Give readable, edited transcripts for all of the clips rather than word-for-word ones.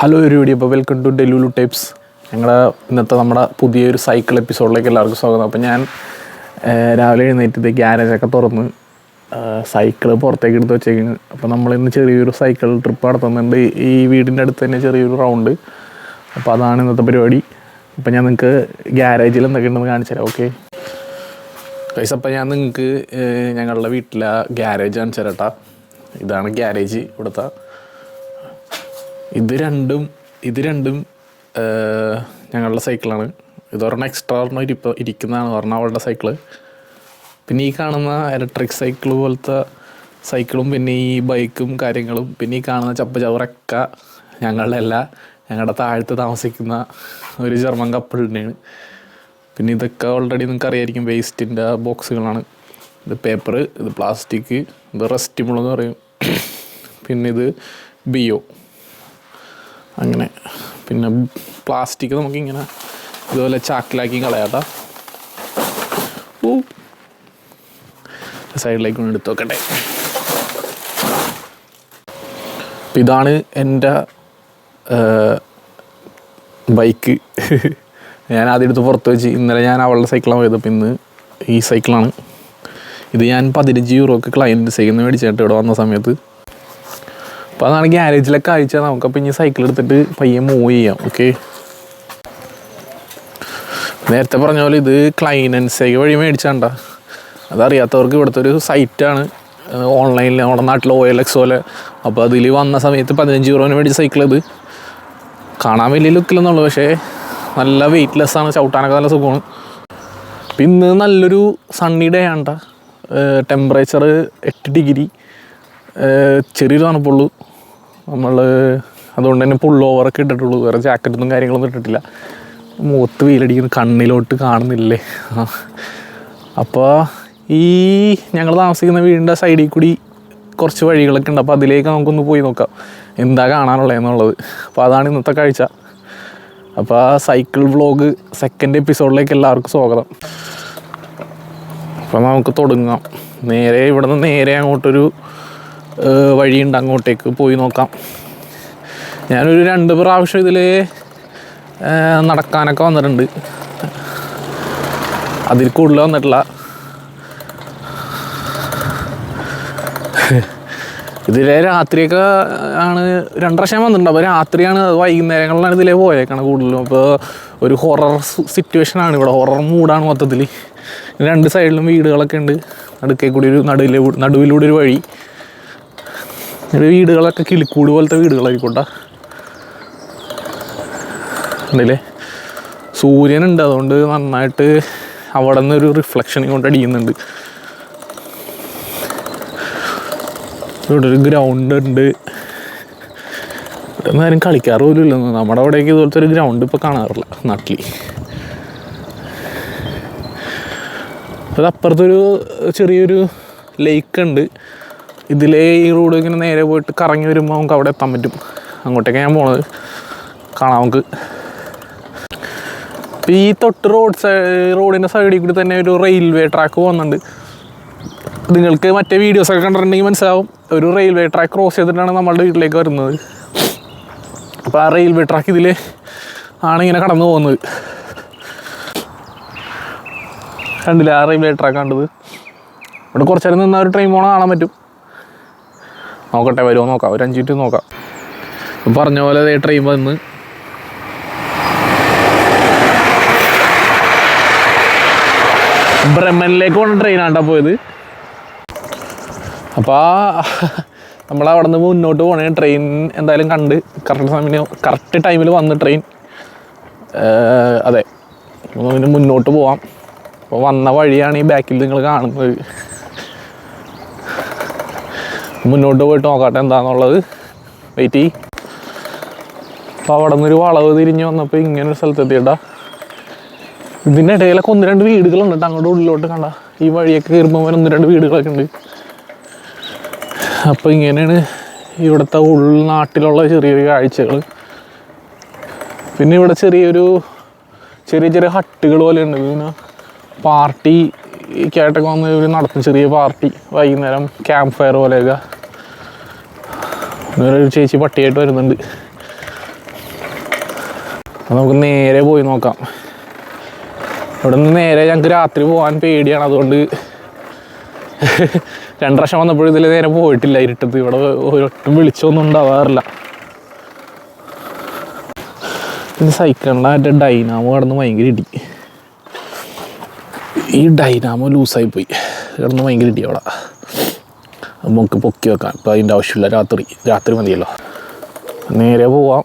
Hello everybody, അപ്പോൾ welcome to delulu types. ഇന്നത്തെ നമ്മുടെ പുതിയൊരു സൈക്കിൾ എപ്പിസോഡിലേക്ക് എല്ലാവർക്കും സ്വാഗതം. അപ്പോൾ ഞാൻ രാവിലെ എഴുന്നേറ്റ് ഗ്യാരേജൊക്കെ തുറന്ന് സൈക്കിള് പുറത്തേക്ക് എടുത്ത് വെച്ചേക്കുന്നു. അപ്പോൾ നമ്മളിന്ന് ചെറിയൊരു സൈക്കിൾ ട്രിപ്പ് നടത്തുന്നുണ്ട്. ഈ വീടിൻ്റെ അടുത്ത് തന്നെ ചെറിയൊരു റൗണ്ട്. അപ്പോൾ അതാണ് ഇന്നത്തെ പരിപാടി. അപ്പോൾ ഞാൻ നിങ്ങൾക്ക് ഗ്യാരേജിൽ എന്തൊക്കെ ഉണ്ടെന്ന് കാണിച്ചു തരാം. ഓക്കെ ഗൈസ്, അപ്പോൾ ഞാൻ നിങ്ങൾക്ക് ഞങ്ങളുടെ വീട്ടിലെ ഗ്യാരേജ് കാണിച്ചു തരട്ടാ. ഇതാണ് ഗ്യാരേജ് ഇവിടുത്തെ. ഇത് രണ്ടും ഞങ്ങളുടെ സൈക്കിളാണ്. ഇതൊരെണ്ണം എക്സ്ട്രാ ഒരെണ്ണം ഇരിക്കുന്നതാണ് പറഞ്ഞാൽ അവളുടെ സൈക്കിള്. പിന്നെ ഈ കാണുന്ന ഇലക്ട്രിക് സൈക്കിൾ പോലത്തെ സൈക്കിളും പിന്നെ ഈ ബൈക്കും കാര്യങ്ങളും പിന്നെ ഈ കാണുന്ന ചവറൊക്കെ ഞങ്ങളുടെ താഴത്ത് താമസിക്കുന്ന ഒരു ജർമ്മൻ കപ്പിളിൻ്റെയാണ്. പിന്നെ ഇതൊക്കെ ഓൾറെഡി നിങ്ങൾക്ക് അറിയായിരിക്കും, വേസ്റ്റിൻ്റെ ബോക്സുകളാണ്. ഇത് പേപ്പർ, ഇത് പ്ലാസ്റ്റിക്, ഇത് റെസ്റ്റിബിൾ എന്ന് പറയും. പിന്നെ ഇത് ബിയോ അങ്ങനെ. പിന്നെ പ്ലാസ്റ്റിക് നമുക്കിങ്ങനെ ഇതുപോലെ ചാക്കിലാക്കി കളയാട്ടാ. സൈഡിലേക്ക് കൊണ്ട് എടുത്ത് വെക്കട്ടെ. അപ്പം ഇതാണ് എൻ്റെ ബൈക്ക്. ഞാൻ ആദ്യം എടുത്ത് പുറത്ത് വെച്ച്. ഇന്നലെ ഞാൻ അവളുടെ സൈക്കിളാണ് പോയത്. അപ്പം ഇന്ന് ഈ സൈക്കിളാണ്. ഇത് ഞാൻ 15 യൂറോക്ക് ക്ലയൻറ്റ് സൈക്കിളിൽ മേടിച്ചിട്ട് ഇവിടെ വന്ന സമയത്ത്. അപ്പോൾ അതാണ് ഗ്യാരേജിലൊക്കെ അയച്ചാൽ നമുക്കപ്പോൾ ഇനി സൈക്കിൾ എടുത്തിട്ട് പയ്യെ മൂവ് ചെയ്യാം. ഓക്കെ, നേരത്തെ പറഞ്ഞ പോലെ ഇത് ക്ലൈനൻസേക്ക് വഴി മേടിച്ചാണ്ട. അതറിയാത്തവർക്ക് ഇവിടുത്തെ ഒരു സൈറ്റാണ് ഓൺലൈനിൽ, നമ്മുടെ നാട്ടിൽ OLX പോലെ. അപ്പോൾ അതിൽ വന്ന സമയത്ത് 15 യൂറോന് മേടിച്ച സൈക്കിൾ. ഇത് കാണാൻ വലിയ ലുക്കിലെന്നുള്ളൂ, പക്ഷേ നല്ല വെയ്റ്റ്ലെസ്സാണ്, ചവിട്ടാനൊക്കെ നല്ല സുഖമാണ്. അപ്പം ഇന്ന് നല്ലൊരു സണ്ണി ഡേ ആണ് കേട്ടോ. ടെമ്പറേച്ചർ 8 ഡിഗ്രി, ചെറിയൊരു തണുപ്പുള്ളൂ. അതുകൊണ്ട് തന്നെ പുൾ ഓവറൊക്കെ ഇട്ടിട്ടുള്ളൂ, വേറെ ജാക്കറ്റൊന്നും കാര്യങ്ങളൊന്നും ഇട്ടിട്ടില്ല. മുഖത്ത് വെയിലടിക്കുന്ന കണ്ണിലോട്ട് കാണുന്നില്ലേ. അപ്പോൾ ഈ ഞങ്ങൾ താമസിക്കുന്ന വീടിൻ്റെ സൈഡിൽ കൂടി കുറച്ച് വഴികളൊക്കെ ഉണ്ട്. അപ്പോൾ അതിലേക്ക് നമുക്കൊന്ന് പോയി നോക്കാം എന്താ കാണാനുള്ളതെന്നുള്ളത്. അപ്പോൾ അതാണ് ഇന്നത്തെ കാഴ്ച. അപ്പോൾ ആ സൈക്കിൾ വ്ളോഗ് സെക്കൻഡ് എപ്പിസോഡിലേക്ക് എല്ലാവർക്കും സ്വാഗതം. അപ്പോൾ നമുക്ക് തുടങ്ങാം. ഇവിടെ നിന്ന് നേരെ അങ്ങോട്ടൊരു വഴിയുണ്ട്, അങ്ങോട്ടേക്ക് പോയി നോക്കാം. ഞാനൊരു 2 പ്രാവശ്യം ഇതിൽ നടക്കാനൊക്കെ വന്നിട്ടുണ്ട്, അതിൽ കൂടുതൽ വന്നിട്ടില്ല. ഇതിലെ രാത്രിയൊക്കെ ആണ് 2 പ്രാവശ്യം വന്നിട്ടുണ്ട്. അപ്പോൾ രാത്രിയാണ്, വൈകുന്നേരങ്ങളിലാണ് ഇതിലേ പോയേക്കണം കൂടുതലും. അപ്പോൾ ഒരു ഹൊറർ സിറ്റുവേഷനാണ് ഇവിടെ, ഹൊറർ മൂഡാണ് മൊത്തത്തിൽ. 2 സൈഡിലും വീടുകളൊക്കെ ഉണ്ട്. നടുക്കേ കൂടി ഒരു നടുവിലൂടെ ഒരു വഴി. വീടുകളൊക്കെ കിളിക്കൂട് പോലത്തെ വീടുകളായിക്കോട്ടെ. ഉണ്ടല്ലേ, സൂര്യനുണ്ട്, അതുകൊണ്ട് നന്നായിട്ട് അവിടെ നിന്നൊരു റിഫ്ലക്ഷൻ ഇങ്ങോട്ട് അടിക്കുന്നുണ്ട്. ഇവിടെ ഒരു ഗ്രൗണ്ട് ഉണ്ട്. ഇവിടെ ഒന്നും ആരും കളിക്കാറ് പോലും ഇല്ല. നമ്മുടെ അവിടേക്ക് ഇതുപോലത്തെ ഒരു ഗ്രൗണ്ട് ഇപ്പോൾ കാണാറില്ല നാട്ടിൽ. അപ്പോൾ അപ്പുറത്തൊരു ചെറിയൊരു ലേക്ക് ഉണ്ട്. ഇതിലേ ഈ റോഡ് ഇങ്ങനെ നേരെ പോയിട്ട് കറങ്ങി വരുമ്പോൾ നമുക്ക് അവിടെ എത്താൻ പറ്റും. അങ്ങോട്ടേക്കാണ് ഞാൻ പോണത്, കാണാം നമുക്ക്. ഇപ്പോൾ ഈ തൊട്ട് റോഡിൻ്റെ സൈഡിൽ കൂടി തന്നെ ഒരു റെയിൽവേ ട്രാക്ക് പോകുന്നുണ്ട്. നിങ്ങൾക്ക് മറ്റേ വീഡിയോസൊക്കെ കണ്ടിട്ടുണ്ടെങ്കിൽ മനസ്സിലാവും, ഒരു റെയിൽവേ ട്രാക്ക് ക്രോസ് ചെയ്തിട്ടാണ് നമ്മളുടെ വീട്ടിലേക്ക് വരുന്നത്. അപ്പോൾ ആ റെയിൽവേ ട്രാക്ക് ഇതിൽ ആണ് ഇങ്ങനെ കടന്നു പോകുന്നത്. കണ്ടില്ല, ആ റെയിൽവേ ട്രാക്ക് കണ്ടത്. ഇവിടെ കുറച്ച് നേരം നിന്നാൽ ഒരു ട്രെയിൻ പോകണ കാണാൻ പറ്റും. നോക്കട്ടെ, വരുമോ നോക്കാം, ഒരു 5 മിനിറ്റ് നോക്കാം. പറഞ്ഞ പോലെ അതേ ട്രെയിൻ വന്ന് ബ്രഹ്മനിലേക്ക് പോകുന്ന ട്രെയിനാണ്ടാ പോയത്. അപ്പോൾ നമ്മളവിടെ നിന്ന് മുന്നോട്ട് പോകണേ. ട്രെയിൻ എന്തായാലും കണ്ട് കറക്റ്റ് ടൈമിൽ വന്ന് ട്രെയിൻ. അതെ, പിന്നെ മുന്നോട്ട് പോവാം. അപ്പോൾ വന്ന വഴിയാണ് ഈ ബാക്കിൽ നിങ്ങൾ കാണുന്നത്. മുന്നോട്ട് പോയിട്ട് നോക്കട്ടെ എന്താണെന്നുള്ളത്. വെയിറ്റ് ചെയ്യും. അപ്പോൾ അവിടെ നിന്നൊരു വളവ് തിരിഞ്ഞ് വന്നപ്പോൾ ഇങ്ങനൊരു സ്ഥലത്തെത്തിയിട്ടാ. ഇതിൻ്റെ ഇടയിലൊക്കെ 1-2 വീടുകളുണ്ട് കേട്ടോ. അങ്ങോട്ട് ഉള്ളിലോട്ട് കണ്ട ഈ വഴിയൊക്കെ കയറുമ്പോൾ 1-2 വീടുകളൊക്കെ ഉണ്ട്. അപ്പോൾ ഇങ്ങനെയാണ് ഇവിടുത്തെ ഉൾനാട്ടിലുള്ള ചെറിയൊരു കാഴ്ചകൾ. പിന്നെ ഇവിടെ ചെറിയ ഹട്ടുകൾ പോലെ ഉണ്ട്. പിന്നെ പാർട്ടിക്കായിട്ടൊക്കെ വന്ന് ഇവർ നടത്തും ചെറിയ പാർട്ടി. വൈകുന്നേരം ക്യാമ്പ് ഫയർ പോലെയൊക്കെ. ഒരു ചേച്ചി പട്ടിയായിട്ട് വരുന്നുണ്ട്. അപ്പോൾ നമുക്ക് നേരെ പോയി നോക്കാം. ഇവിടെ നിന്ന് നേരെ ഞങ്ങൾക്ക് രാത്രി പോകാൻ പേടിയാണ്. അതുകൊണ്ട് 2 പ്രാവശ്യം വന്നപ്പോഴും ഇതിൽ നേരെ പോയിട്ടില്ല ഇരുട്ടത്ത്. ഇവിടെ ഒട്ടും വിളിച്ചൊന്നും ഉണ്ടാവാറില്ല. പിന്നെ സൈക്കിളിൻ്റെ ഡൈനാമോ കിടന്ന് ഭയങ്കര ഇടി. ഈ ഡൈനാമോ ലൂസായിപ്പോയി, കിടന്ന് ഭയങ്കര ഇടി അവിടെ. നമുക്ക് പൊക്കി വെക്കാം. ഇപ്പോൾ അതിൻ്റെ ആവശ്യമില്ല, രാത്രി മതിയല്ലോ. നേരെ പോവാം.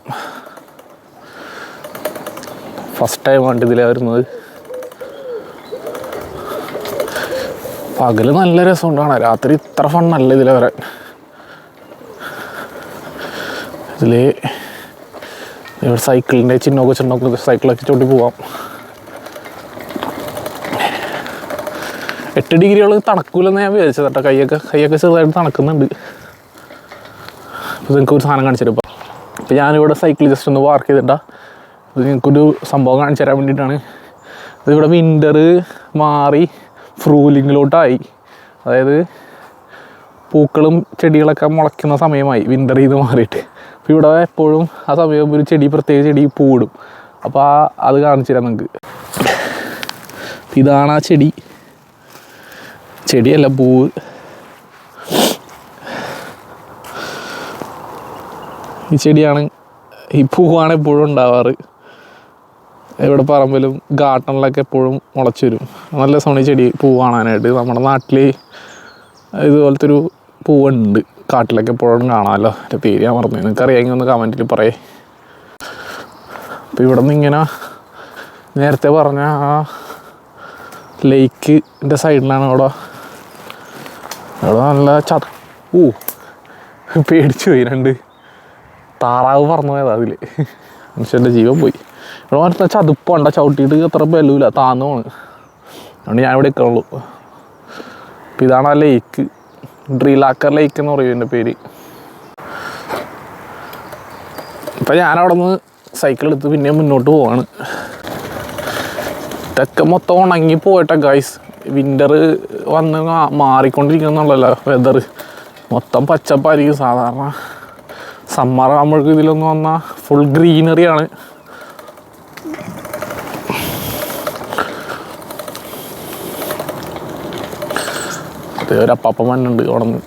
ഫസ്റ്റ് ടൈമാണ് ഇതിലേ വരുന്നത്. പകല് നല്ല രസമുണ്ടാണ്, രാത്രി ഇത്ര ഫണ്ണല്ല ഇതിലെ വരാൻ. ഇതിൽ ഇവിടെ സൈക്കിളിൻ്റെ ചിന്നൊക്കെ സൈക്കിളൊക്കെ ചവിട്ടി പോവാം. 8 ഡിഗ്രികൾ തണക്കൂലെന്ന് ഞാൻ വിചാരിച്ചത് കേട്ടോ. കൈയൊക്കെ ചെറുതായിട്ട് തണുക്കുന്നുണ്ട്. അപ്പോൾ നിങ്ങൾക്കൊരു സാധനം കാണിച്ചു തരാം. അപ്പോൾ ഞാനിവിടെ സൈക്കിൾ ജസ്റ്റ് ഒന്ന് പാർക്ക് ചെയ്തിട്ടാ. ഇത് നിങ്ങൾക്കൊരു സംഭവം കാണിച്ചു തരാൻ വേണ്ടിയിട്ടാണ്. ഇതിവിടെ വിൻ്റർ മാറി ഫ്രൂലിങ്ങിലോട്ടായി. അതായത് പൂക്കളും ചെടികളൊക്കെ മുളയ്ക്കുന്ന സമയമായി വിൻ്റർ ചെയ്ത് മാറിയിട്ട്. അപ്പോൾ ഇവിടെ എപ്പോഴും ആ സമയം ഒരു പ്രത്യേക ചെടി പൂവിടും. അപ്പോൾ അത് കാണിച്ചു തരാം നിങ്ങൾക്ക്. ഇതാണ് ആ ചെടിയല്ല, പൂവ്. ഈ ചെടിയാണ്, ഈ പൂവാണ് എപ്പോഴും ഉണ്ടാവാറ്. ഇവിടെ പറമ്പിലും ഗാർഡനിലൊക്കെ എപ്പോഴും മുളച്ചു വരും. നല്ല രസമാണ് ഈ ചെടി പൂ കാണാനായിട്ട്. നമ്മുടെ നാട്ടിൽ ഇതുപോലത്തെ ഒരു പൂവുണ്ട്, കാട്ടിലൊക്കെ എപ്പോഴും കാണാമല്ലോ. എൻ്റെ പേര് ഞാൻ മറന്നു, നിങ്ങൾക്ക് അറിയാമെങ്കിൽ ഒന്ന് കമൻറ്റിൽ പറയേ. അപ്പോൾ ഇവിടെ നിന്ന് ഇങ്ങനെ നേരത്തെ പറഞ്ഞ ആ ലേക്കിൻ്റെ സൈഡിലാണ് അവിടെ നല്ല പേടിച്ചു പോയി. 2 താറാവ് പറന്നു പോയതാ അതിൽ. മനുഷ്യൻ്റെ ജീവൻ പോയി. ഇവിടെ പറഞ്ഞാൽ ചതുപ്പുണ്ട, ചവിട്ടിയിട്ട് അത്ര ബലൂല, താന്നു പോണ്. അതുകൊണ്ട് ഞാൻ ഇവിടെ നിൽക്കണുള്ളൂ. അപ്പം ഇതാണ് ആ ലേക്ക്, ഡ്രീലാക്കർ ലേക്ക് എന്ന് പറയും എൻ്റെ പേര്. അപ്പം ഞാനവിടെ നിന്ന് സൈക്കിൾ എടുത്ത് പിന്നെ മുന്നോട്ട് പോവാണ്. ഇതൊക്കെ മൊത്തം ഉണങ്ങി പോയിട്ടെ ഗൈസ്. വിൻ്റർ വന്ന് മാറിക്കൊണ്ടിരിക്കുന്നുള്ളല്ലോ വെതർ. മൊത്തം പച്ചപ്പായിരിക്കും. സാധാരണ സമ്മർ ആകുമ്പോഴേക്കും ഇതിലൊന്ന് വന്നാൽ ഫുൾ ഗ്രീനറിയാണ്. ഒരപ്പം മണ്ണുണ്ട് അവിടെ നിന്ന്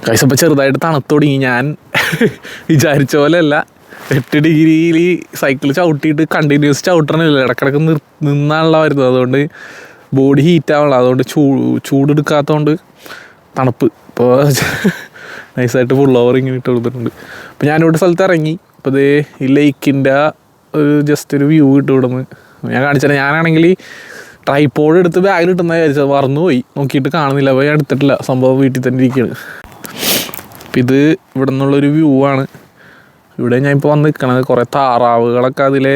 ഗൈസ്. ഇപ്പോൾ ചെറുതായിട്ട് തണുത്ത് തുടങ്ങി. ഞാൻ വിചാരിച്ച പോലെ അല്ല. 8 ഡിഗ്രിയിൽ സൈക്കിൾ ചവിട്ടിയിട്ട് കണ്ടിന്യൂസ് ചവിട്ടണില്ല, ഇടക്കിടക്ക് നിന്നാണല്ലോ വരുന്നത്. അതുകൊണ്ട് ബോഡി ഹീറ്റ് ആവണല്ലോ. അതുകൊണ്ട് ചൂടെടുക്കാത്തതുകൊണ്ട് തണുപ്പ്. ഇപ്പോൾ നൈസായിട്ട് ഫുൾ ഓവർ ഇങ്ങനെ ഇട്ട് കൊടുത്തിട്ടുണ്ട്. അപ്പോൾ ഞാനിവിടെ സ്ഥലത്ത് ഇറങ്ങി. അപ്പോൾ ഇത് ഈ ലേക്കിൻ്റെ ഒരു ജസ്റ്റ് ഒരു വ്യൂ ഇട്ട് വിടുന്നു ഞാൻ കാണിച്ചത്. ഞാനാണെങ്കിൽ ട്രൈപോഡ് എടുത്ത് ബാഗിൽ ഇട്ടെന്നാ വിചാരിച്ചത്, മറന്നുപോയി. നോക്കിയിട്ട് കാണുന്നില്ല. അപ്പോൾ ഞാൻ എടുത്തിട്ടില്ല, സംഭവം വീട്ടിൽ തന്നെ ഇരിക്കുകയാണ്. അപ്പം ഇത് ഇവിടെ നിന്നുള്ളൊരു വ്യൂ ആണ്. ഇവിടെ ഞാൻ ഇപ്പോൾ വന്ന് നിൽക്കണത്. കുറേ താറാവുകളൊക്കെ അതിലെ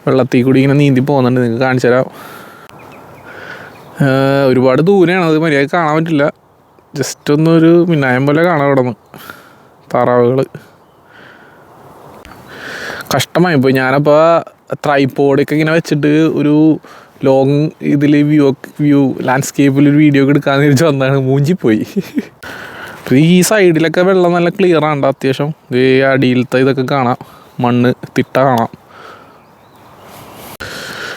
വെള്ളത്തിൽ കൂടി ഇങ്ങനെ നീന്തി പോകുന്നുണ്ട്. നിങ്ങൾക്ക് കാണിച്ചു തരാം. ഒരുപാട് ദൂരെയാണ്, അത് മര്യാദയ്ക്ക് കാണാൻ പറ്റില്ല. ജസ്റ്റ് ഒന്നൊരു മിന്നായം പോലെ കാണാം ഇവിടെ നിന്ന് താറാവുകൾ. കഷ്ടമായിപ്പോയി. ഞാനപ്പോൾ ട്രൈപോഡൊക്കെ ഇങ്ങനെ വെച്ചിട്ട് ഒരു ലോങ് ഇതിൽ വ്യൂ ലാൻഡ്സ്കേപ്പിൽ ഒരു വീഡിയോ ഒക്കെ എടുക്കാമെന്ന് വിചാരിച്ച് വന്നതാണ്. മൂഞ്ചിപ്പോയി. ഈ സൈഡിലൊക്കെ വെള്ളം നല്ല ക്ലിയർ ആണ് അത്യാവശ്യം. ഈ അടിയിലത്തെ ഇതൊക്കെ കാണാം, മണ്ണ് തിട്ട കാണാം.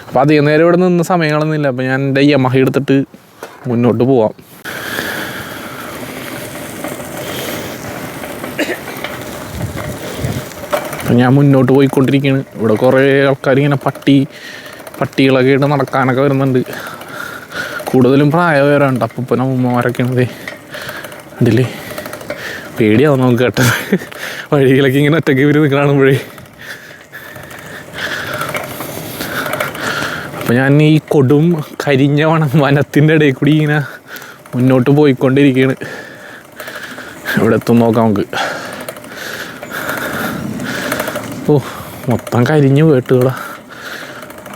അപ്പം അധികം നേരം ഇവിടെ നിന്ന് സമയം കളയുന്നില്ല. അപ്പം ഞാൻ എൻ്റെ യമഹ എടുത്തിട്ട് മുന്നോട്ട് പോവാം. അപ്പം ഞാൻ മുന്നോട്ട് പോയിക്കൊണ്ടിരിക്കുകയാണ്. ഇവിടെ കുറേ ആൾക്കാർ ഇങ്ങനെ പട്ടികളൊക്കെ ഇട്ട് നടക്കാനൊക്കെ വരുന്നുണ്ട്. കൂടുതലും പ്രായമായവരുണ്ട്, അപ്പൂപ്പനും അമ്മമാരൊക്കെയാണത്. ഉണ്ടല്ലേ, പേടിയാവും നമുക്ക് കേട്ടത്. വഴികളൊക്കെ ഇങ്ങനെ ഒറ്റയ്ക്ക് വരുന്ന കാണുമ്പോഴേ. അപ്പോൾ ഞാൻ ഈ കൊടും കരിഞ്ഞ വനത്തിൻ്റെ ഇടയിൽ കൂടി ഇങ്ങനെ മുന്നോട്ട് പോയിക്കൊണ്ടിരിക്കുകയാണ്. ഇവിടെ എത്തും നോക്കാം നമുക്ക്. ഓ, മൊത്തം കരിഞ്ഞ് പോയിട്ടുകളാ.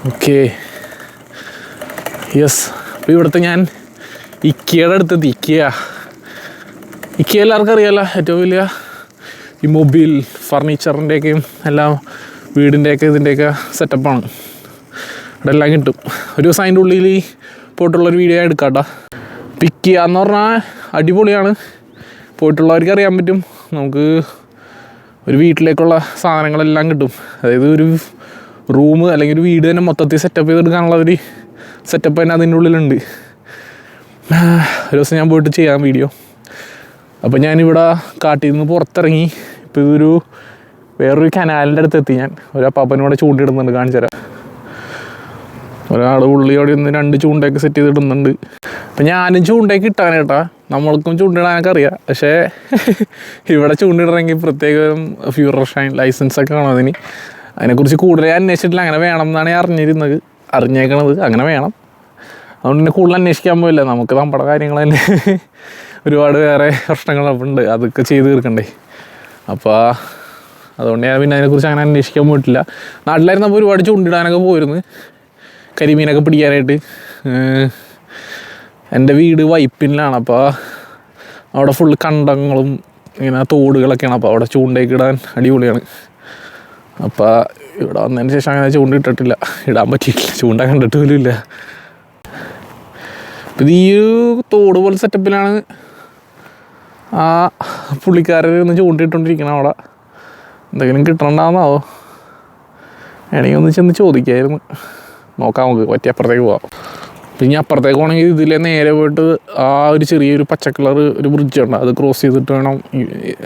Okay, yes. അപ്പോൾ ഇവിടുത്തെ ഞാൻ ഇക്കയുടെ അടുത്തെത്തി. ഇക്ക എല്ലാവർക്കും അറിയാമല്ലോ, ഏറ്റവും വലിയ ഈ മൊബൈൽ ഫർണിച്ചറിൻ്റെയൊക്കെയും എല്ലാം വീടിൻ്റെയൊക്കെ ഇതിൻ്റെയൊക്കെ സെറ്റപ്പാണ്. ഇവിടെ എല്ലാം കിട്ടും. ഒരു ദിവസം അതിൻ്റെ ഉള്ളിൽ പോയിട്ടുള്ളൊരു വീഡിയോ എടുക്കാം കേട്ടോ. ഇക്കിയ എന്ന് പറഞ്ഞാൽ അടിപൊളിയാണ്. പോയിട്ടുള്ളവർക്ക് അറിയാൻ പറ്റും. നമുക്ക് ഒരു വീട്ടിലേക്കുള്ള സാധനങ്ങളെല്ലാം കിട്ടും. അതായത് ഒരു റൂം അല്ലെങ്കിൽ ഒരു വീട് തന്നെ മൊത്തത്തിൽ സെറ്റപ്പ് ചെയ്തെടുക്കാനുള്ള ഒരു സെറ്റപ്പ് തന്നെ അതിൻ്റെ ഉള്ളിലുണ്ട്. ഒരു ദിവസം ഞാൻ പോയിട്ട് ചെയ്യാം വീഡിയോ. അപ്പോൾ ഞാനിവിടെ കാട്ടിൽ നിന്ന് പുറത്തിറങ്ങി. ഇപ്പോൾ ഇതൊരു വേറൊരു കനാലിൻ്റെ അടുത്ത് എത്തി. ഞാൻ ഒരു അപ്പാപ്പനോടെ ചൂണ്ടിടുന്നുണ്ട്, കാണിച്ചു തരാം. ഒരാൾ ഉള്ളിയോടെ ഒന്ന് 2 ചൂണ്ടയൊക്കെ സെറ്റ് ചെയ്തിടുന്നുണ്ട്. അപ്പം ഞാനും ചൂണ്ടയൊക്കെ ഇട്ടാണ് കേട്ടാ. നമ്മൾക്കും ചൂണ്ടിടാനൊക്കെ അറിയാം. പക്ഷേ ഇവിടെ ചൂണ്ടിടണമെങ്കിൽ പ്രത്യേകം ഫ്യൂറൽ ലൈസൻസൊക്കെ വേണം അതിന്. അതിനെക്കുറിച്ച് കൂടുതൽ അന്വേഷിച്ചിട്ടില്ല. അങ്ങനെ വേണം എന്നാണ് ഞാൻ അറിഞ്ഞേക്കണത്. അങ്ങനെ വേണം. അതുകൊണ്ട് തന്നെ കൂടുതൽ അന്വേഷിക്കാൻ പോയില്ല. നമുക്ക് നമ്മുടെ കാര്യങ്ങൾ തന്നെ ഒരുപാട് വേറെ പ്രശ്നങ്ങളുണ്ട്, അതൊക്കെ ചെയ്ത് തീർക്കണ്ടേ. അപ്പോൾ അതുകൊണ്ട് ഞാൻ പിന്നെ അതിനെക്കുറിച്ച് അങ്ങനെ അന്വേഷിക്കാൻ പോയിട്ടില്ല. നാട്ടിലായിരുന്നപ്പോൾ ഒരുപാട് ചൂണ്ടിടാനൊക്കെ പോയിരുന്നു, കരിമീനൊക്കെ പിടിക്കാനായിട്ട്. എൻ്റെ വീട് വൈപ്പിനിലാണ്. അപ്പോൾ അവിടെ ഫുള്ള് കണ്ടങ്ങളും ഇങ്ങനെ തോടുകളൊക്കെയാണ്. അപ്പോൾ അവിടെ ചൂണ്ടയൊക്കെ ഇടാൻ അടിപൊളിയാണ്. അപ്പോൾ ഇവിടെ വന്നതിന് ശേഷം അങ്ങനെ ചൂണ്ട ഇട്ടിട്ടില്ല, ഇടാൻ പറ്റിയിട്ടില്ല, ചൂണ്ട കണ്ടിട്ട് പോലും ഇല്ല. ഇത് ഈ തോട് പോലെ സെറ്റപ്പിലാണ് ആ പുള്ളിക്കാരൊന്ന് ചൂണ്ടിട്ടുകൊണ്ടിരിക്കണം. അവിടെ എന്തെങ്കിലും കിട്ടണ്ടാവുന്നാവോ? വേണമെങ്കിൽ ഒന്ന് ചെന്ന് ചോദിക്കായിരുന്നു. നോക്കാം, നമുക്ക് പറ്റി അപ്പുറത്തേക്ക് പോവാം. പിന്നെ അപ്പുറത്തേക്ക് പോകണമെങ്കിൽ ഇതിലെ നേരെ പോയിട്ട് ആ ഒരു ചെറിയൊരു പച്ച കളർ ഒരു ബ്രിഡ്ജ് ഉണ്ട്, അത് ക്രോസ് ചെയ്തിട്ട് വേണം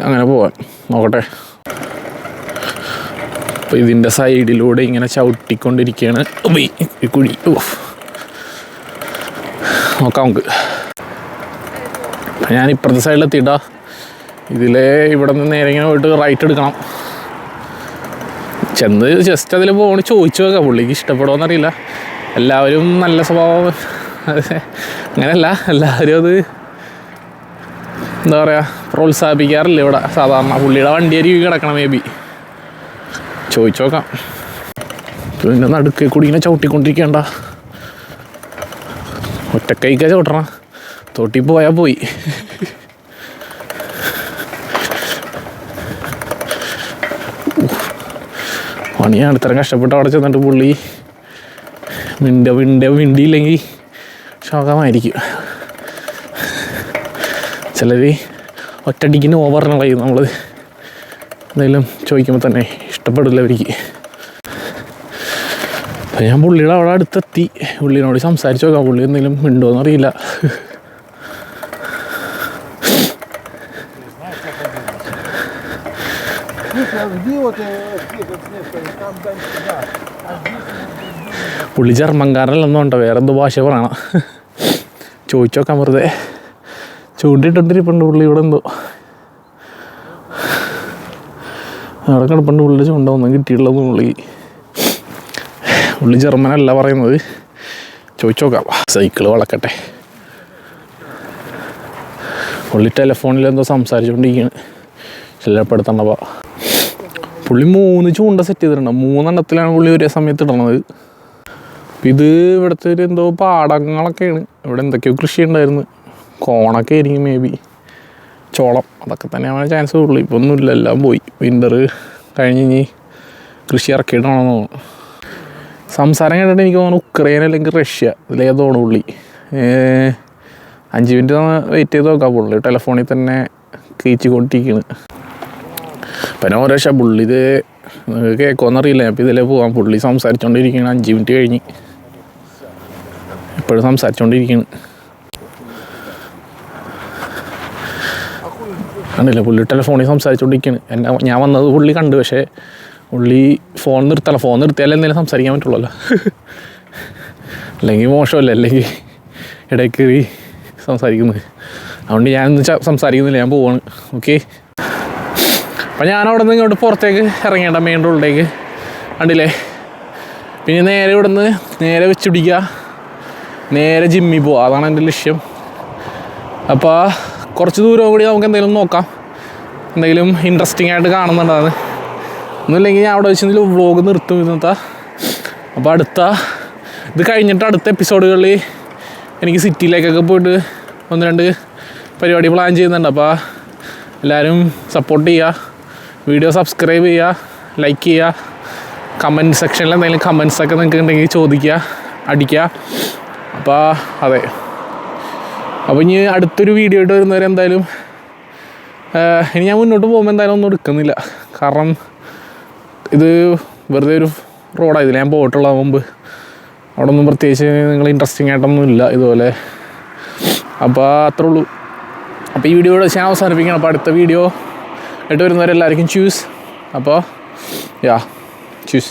അങ്ങനെ പോകാൻ. നോക്കട്ടെ. അപ്പോൾ ഇതിൻ്റെ സൈഡിലൂടെ ഇങ്ങനെ ചവിട്ടിക്കൊണ്ടിരിക്കുകയാണ് ഈ കുഴി. നോക്കാം നമുക്ക്. ഞാൻ ഇപ്പുറത്തെ സൈഡിലെത്തിയിട്ടാ. ഇതിലെ ഇവിടെ നിന്ന് നേരെ ഇങ്ങനെ പോയിട്ട് റൈറ്റ് എടുക്കണം. ചെന്ന് ജസ്റ്റ് അതിൽ പോകണം, ചോദിച്ചു നോക്കാം പുള്ളിക്ക് ഇഷ്ടപ്പെടുമോയെന്നറിയില്ല. എല്ലാവരും നല്ല സ്വഭാവം അങ്ങനെയല്ല, എല്ലാവരും അത് എന്താ പറയുക പ്രോത്സാഹിപ്പിക്കാറില്ല ഇവിടെ സാധാരണ. പുള്ളിയുടെ വണ്ടിയായിരിക്കും കിടക്കണം, മേ ബി. ചോദിച്ചു നോക്കാം. പിന്നെ നടുക്കെ കൂടി ഇങ്ങനെ ചവിട്ടിക്കൊണ്ടിരിക്കേണ്ട. ഒറ്റക്കൈക്ക ചവിട്ടണം, തോട്ടി പോയാൽ പോയി. പണിയാണ്. ഇത്രയും കഷ്ടപ്പെട്ട് അവിടെ ചെന്നിട്ട് പുള്ളി മിണ്ടിയില്ലെങ്കിൽ ശോകമായിരിക്കും. ചിലർ ഒറ്റടിക്കിന് ഓവറിന് കളയും. നമ്മൾ എന്തെങ്കിലും ചോദിക്കുമ്പോൾ തന്നെ ഇഷ്ടപ്പെടില്ല അവർക്ക്. അപ്പം ഞാൻ പുള്ളിയുടെ അവിടെ അടുത്തെത്തി. പുള്ളിനോട് സംസാരിച്ച് നോക്കാം, പുള്ളി എന്തെങ്കിലും മിണ്ടുമോയെന്ന് അറിയില്ല. പുള്ളി ജർമ്മൻകാരനല്ലെന്നോ ഉണ്ടോ, വേറെ എന്തോ ഭാഷ പറയണം. ചോദിച്ചു നോക്കാൻ വെറുതെ. ചൂണ്ടിട്ടിരിപ്പുണ്ട് പുള്ളി ഇവിടെ എന്തോ. അവിടെ കിടപ്പുണ്ട് പുള്ളിയുടെ ചൂണ്ട, ഒന്നും കിട്ടിയിട്ടുള്ളതും പുള്ളി ജർമ്മനല്ല പറയുന്നത്. ചോദിച്ചു നോക്കാം. സൈക്കിള് വളക്കട്ടെ. പുള്ളി ടെലിഫോണിൽ എന്തോ സംസാരിച്ചുകൊണ്ടിരിക്കുകയാണ്, ശല്യപ്പെടുത്തണ്ടപ്പോൾ. പുള്ളി 3 ചൂണ്ട സെറ്റ് ചെയ്തിട്ടുണ്ട്. 3 എണ്ണത്തിലാണ് പുള്ളി ഒരേ സമയത്ത് ഇടണത്. ഇത് ഇവിടുത്തെ ഒരു എന്തോ പാടങ്ങളൊക്കെയാണ്. ഇവിടെ എന്തൊക്കെയോ കൃഷി ഉണ്ടായിരുന്നു, കോണൊക്കെ ആയിരിക്കും മേ ബി, ചോളം, അതൊക്കെ തന്നെയാണ് ചാൻസ് ഉള്ളൂ. ഇപ്പോൾ ഒന്നുമില്ല, എല്ലാം പോയി. വിൻ്റർ കഴിഞ്ഞ് കൃഷി ഇറക്കിയിട്ടാണെന്ന് തോന്നുന്നു. സംസാരം കേട്ടിട്ട് എനിക്ക് തോന്നുന്നു ഉക്രൈൻ അല്ലെങ്കിൽ റഷ്യ, ഇതിലേതോ തോന്നുന്നു പുള്ളി. 5 മിനിറ്റ് വെയിറ്റ് ചെയ്ത് നോക്കാം. പുള്ളി ടെലിഫോണിൽ തന്നെ കീച്ചിക്കൊണ്ടിരിക്കുകയാണ്. പിന്നെ ഓരോ പുള്ളി ഇത് കേൾക്കുമെന്നറിയില്ല. അപ്പോൾ ഇതിലേ പോകാം. പുള്ളി സംസാരിച്ചുകൊണ്ടിരിക്കുകയാണ്. 5 മിനിറ്റ് കഴിഞ്ഞ് ഇപ്പോഴും സംസാരിച്ചുകൊണ്ടിരിക്കുകയാണ്. കണ്ടില്ല, പുള്ളി ടെലിഫോണിൽ സംസാരിച്ചുകൊണ്ടിരിക്കുകയാണ്. ഞാൻ വന്നത് പുള്ളി കണ്ടു, പക്ഷേ പുള്ളി ഫോൺ നിർത്തിയാലേ എന്തെങ്കിലും സംസാരിക്കാൻ പറ്റുള്ളല്ലോ. അല്ലെങ്കിൽ മോശമല്ലേ, അല്ലെങ്കിൽ ഇടയ്ക്ക് സംസാരിക്കുന്നത്. അതുകൊണ്ട് ഞാനൊന്നും സംസാരിക്കുന്നില്ല, ഞാൻ പോവാണ്. ഓക്കെ. അപ്പം ഞാനവിടെ നിന്ന് ഇങ്ങോട്ട് പുറത്തേക്ക് ഇറങ്ങേണ്ട, മെയിൻ റോഡിലേക്ക്. കണ്ടില്ലേ, പിന്നെ നേരെ ഇവിടെ നിന്ന് നേരെ വെച്ച് പിടിക്കുക, നേരെ ജിമ്മിൽ പോവുക. അതാണ് എൻ്റെ ലക്ഷ്യം. അപ്പോൾ കുറച്ച് ദൂരം കൂടി നമുക്ക് എന്തെങ്കിലും നോക്കാം, എന്തെങ്കിലും ഇൻട്രസ്റ്റിംഗ് ആയിട്ട് കാണുന്നുണ്ടാകുന്നത്. ഒന്നുമില്ലെങ്കിൽ ഞാൻ അവിടെ വെച്ചെങ്കിലും വ്ളോഗ് നിർത്തും ഇന്നത്തെ. അപ്പോൾ ഇത് കഴിഞ്ഞിട്ട് അടുത്ത എപ്പിസോഡുകളിൽ എനിക്ക് സിറ്റിയിലേക്കൊക്കെ പോയിട്ട് 1-2 പരിപാടി പ്ലാൻ ചെയ്യുന്നുണ്ട്. അപ്പോൾ എല്ലാവരും സപ്പോർട്ട് ചെയ്യുക, വീഡിയോ സബ്സ്ക്രൈബ് ചെയ്യുക, ലൈക്ക് ചെയ്യുക. കമൻറ്റ് സെക്ഷനിൽ എന്തെങ്കിലും കമൻറ്റ്സൊക്കെ നിങ്ങൾക്ക് ഉണ്ടെങ്കിൽ ചോദിക്കുക, അടിക്കുക. അപ്പോൾ അതെ, അപ്പോൾ ഇനി അടുത്തൊരു വീഡിയോ ആയിട്ട് വരുന്നവരെ എന്തായാലും ഇനി ഞാൻ മുന്നോട്ട് പോകുമ്പോൾ എന്തായാലും ഒന്നും എടുക്കുന്നില്ല. കാരണം ഇത് വെറുതെ ഒരു റോഡാണ്. ഇതിൽ ഞാൻ പോയിട്ടുള്ള മുമ്പ്. അവിടെ ഒന്നും പ്രത്യേകിച്ച് നിങ്ങൾ ഇൻട്രസ്റ്റിംഗ് ആയിട്ടൊന്നും ഇല്ല ഇതുപോലെ. അപ്പോൾ അത്രേ ഉള്ളൂ. അപ്പോൾ ഈ വീഡിയോ ഞാൻ അവസാനിപ്പിക്കണം. അപ്പോൾ അടുത്ത വീഡിയോ ആയിട്ട് വരുന്നവരെല്ലാവർക്കും ചൂസ്. അപ്പോൾ യാ ചൂസ്.